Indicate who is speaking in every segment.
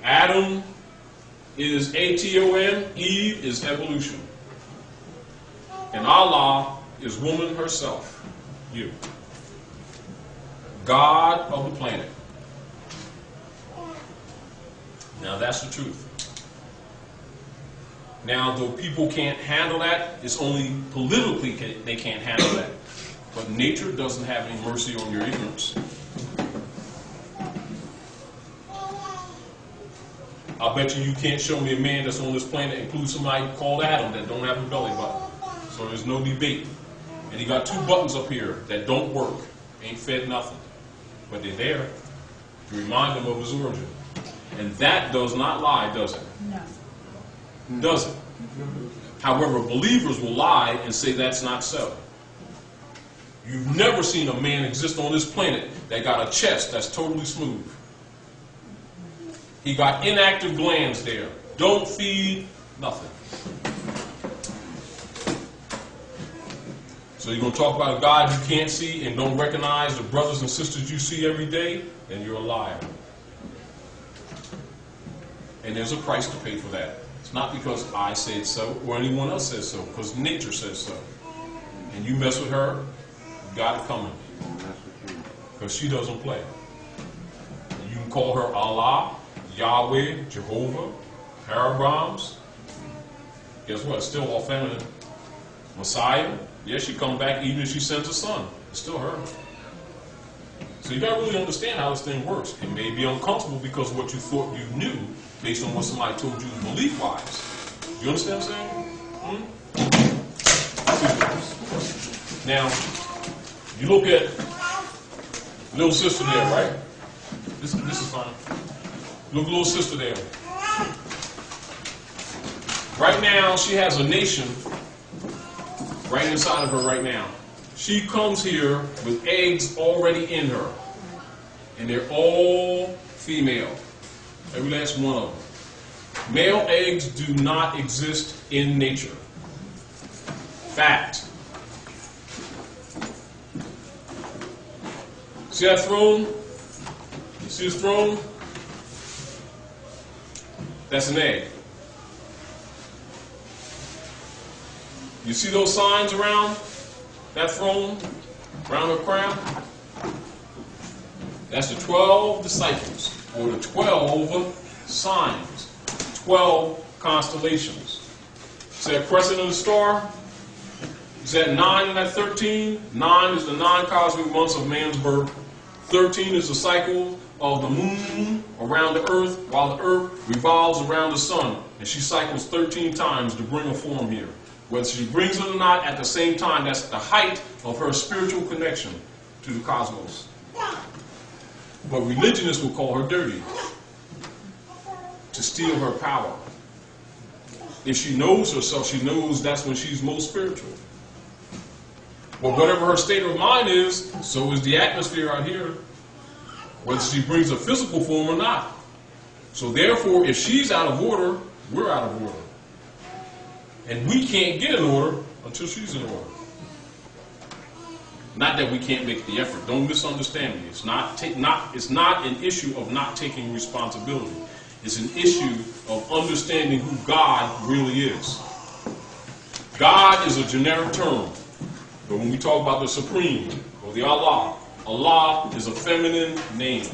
Speaker 1: Adam is Aton, Eve is evolution. And Allah is woman herself, you. God of the planet. Now that's the truth. Now, though people can't handle that, it's only politically they can't handle that. But nature doesn't have any mercy on your ignorance. I bet you can't show me a man that's on this planet, including somebody called Adam, that don't have a belly button. So there's no debate. And he got 2 buttons up here that don't work. Ain't fed nothing. But they're there to remind him of his origin. And that does not lie, does it? No. Does it? However, believers will lie and say that's not so. You've never seen a man exist on this planet that got a chest that's totally smooth. He got inactive glands there. Don't feed, nothing. So you're going to talk about a God you can't see and don't recognize the brothers and sisters you see every day? Then you're a liar. And there's a price to pay for that. It's not because I said so or anyone else says so, because nature says so. And you mess with her, you got it coming. Because she doesn't play. And you can call her Allah, Yahweh, Jehovah, Parabrahms. Guess what? It's still all feminine. Messiah. Yeah, she come back even if she sends a son. It's still her. So you got to really understand how this thing works. It may be uncomfortable because of what you thought you knew based on what somebody told you belief-wise. You understand what I'm saying? Now, you look at little sister there, right? This is fine. Look at little sister there. Right now, she has a nation right inside of her right now. She comes here with eggs already in her. And they're all female. Every last one of them. Male eggs do not exist in nature. Fact. See that throne? You see this throne? That's an egg. You see those signs around that throne? Around her crown? That's the 12 disciples, or the 12 signs, 12 constellations. See that crescent of the star? Is that 9 and that 13? 9 is the 9 cosmic months of man's birth. 13 is the cycle of the moon around the earth, while the earth revolves around the sun. And she cycles 13 times to bring a form here. Whether she brings it or not at the same time, that's the height of her spiritual connection to the cosmos. But religionists will call her dirty, to steal her power. If she knows herself, she knows that's when she's most spiritual. But whatever her state of mind is, so is the atmosphere out here, whether she brings a physical form or not. So therefore, if she's out of order, we're out of order. And we can't get in order until she's in order. Not that we can't make the effort. Don't misunderstand me. It's not an issue of not taking responsibility. It's an issue of understanding who God really is. God is a generic term. But when we talk about the Supreme, or the Allah, Allah is a feminine name.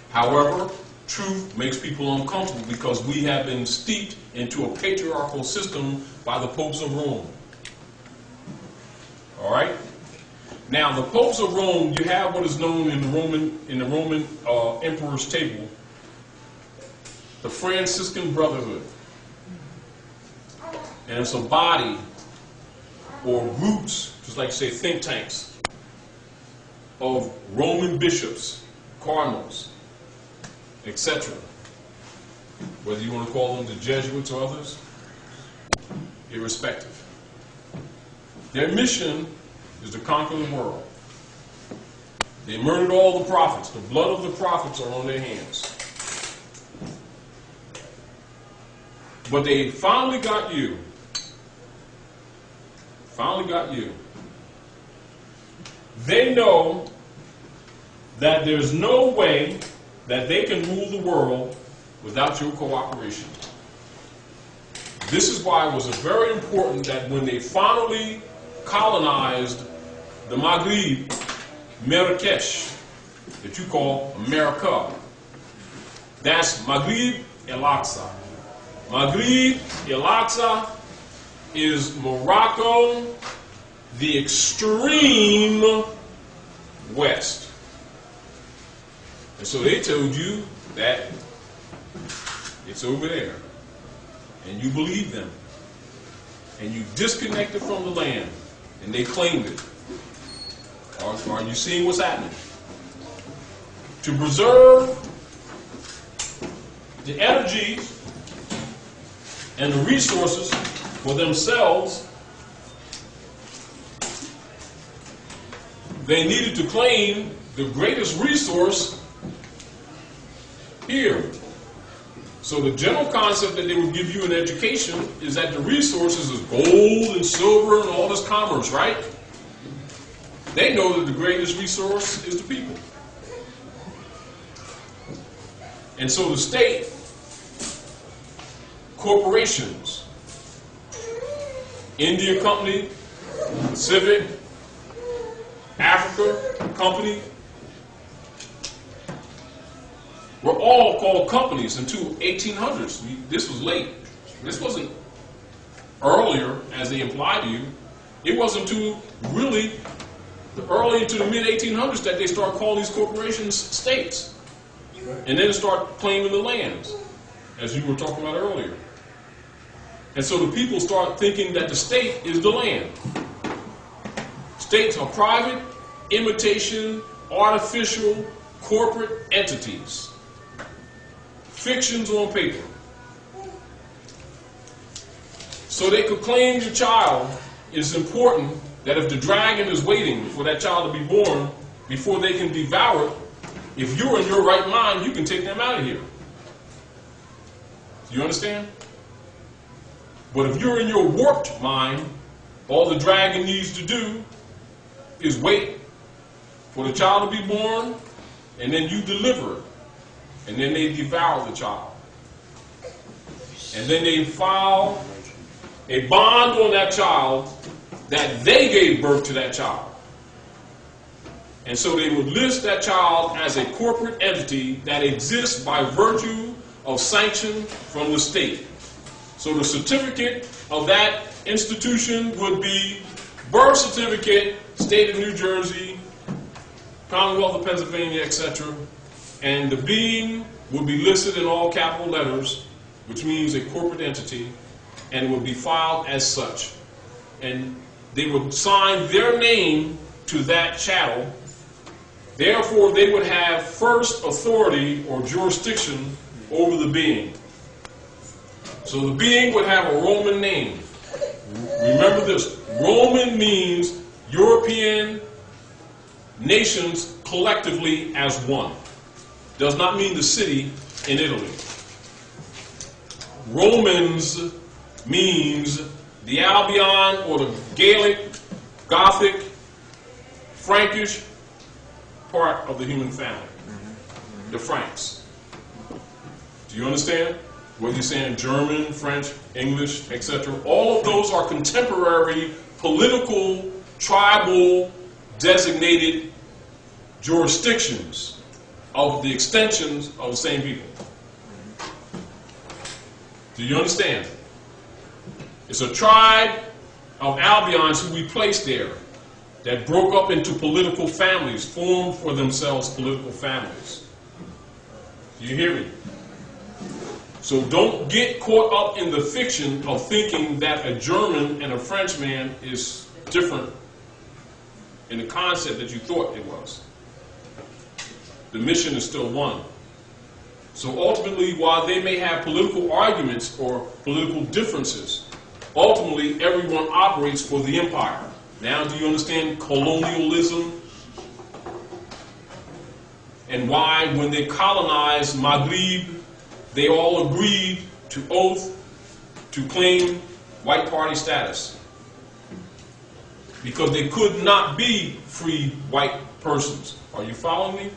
Speaker 1: However, truth makes people uncomfortable because we have been steeped into a patriarchal system by the popes of Rome. All right? Now, the popes of Rome, you have what is known in the Roman emperor's table, the Franciscan Brotherhood. And it's a body or groups, just like you say think tanks, of Roman bishops, cardinals, etc. Whether you want to call them the Jesuits or others, irrespective. Their mission is to conquer the world. They murdered all the prophets. The blood of the prophets are on their hands. But they finally got you. Finally got you. They know that there's no way that they can rule the world without your cooperation. This is why it was very important that when they finally colonized the Maghreb, Marrakesh, that you call America, that's Maghreb el-Aqsa. Maghreb el-Aqsa is Morocco, the extreme west. And so they told you that it's over there. And you believed them. And you disconnected from the land. And they claimed it. Are you seeing what's happening? To preserve the energies and the resources for themselves, they needed to claim the greatest resource here. So the general concept that they would give you in education is that the resources is gold and silver and all this commerce, right? They know that the greatest resource is the people. And so the state, corporations, India Company, Pacific, Africa Company, were all called companies until 1800s. This was late. This wasn't earlier, as they implied to you. It wasn't until really early into the mid-1800s that they start calling these corporations states. And then start claiming the lands, as you were talking about earlier. And so the people start thinking that the state is the land. States are private, imitation, artificial, corporate entities. Fictions on paper. So they could claim your child. It's important that if the dragon is waiting for that child to be born before they can devour it, if you're in your right mind, you can take them out of here. Do you understand? But if you're in your warped mind, all the dragon needs to do is wait for the child to be born, and then you deliver it. And then they devour the child. And then they file a bond on that child that they gave birth to that child. And so they would list that child as a corporate entity that exists by virtue of sanction from the state. So the certificate of that institution would be birth certificate, state of New Jersey, Commonwealth of Pennsylvania, etc. And the being would be listed in all capital letters, which means a corporate entity, and it would be filed as such. And they would sign their name to that chattel. Therefore, they would have first authority or jurisdiction over the being. So the being would have a Roman name. Remember this, Roman means European nations collectively as one. Does not mean the city in Italy. Romans means the Albion or the Gaelic, Gothic, Frankish part of the human family. The Franks. Do you understand? Whether you're saying German, French, English, etc. All of those are contemporary, political, tribal, designated jurisdictions of the extensions of the same people. Do you understand? It's a tribe of Albions who we placed there that broke up into political families, formed for themselves political families. Do you hear me? So don't get caught up in the fiction of thinking that a German and a Frenchman is different in the concept that you thought it was. The mission is still one. So ultimately, while they may have political arguments or political differences, ultimately everyone operates for the empire. Now do you understand colonialism? And why when they colonized Maghreb, they all agreed to oath to claim white party status. Because they could not be free white persons. Are you following me?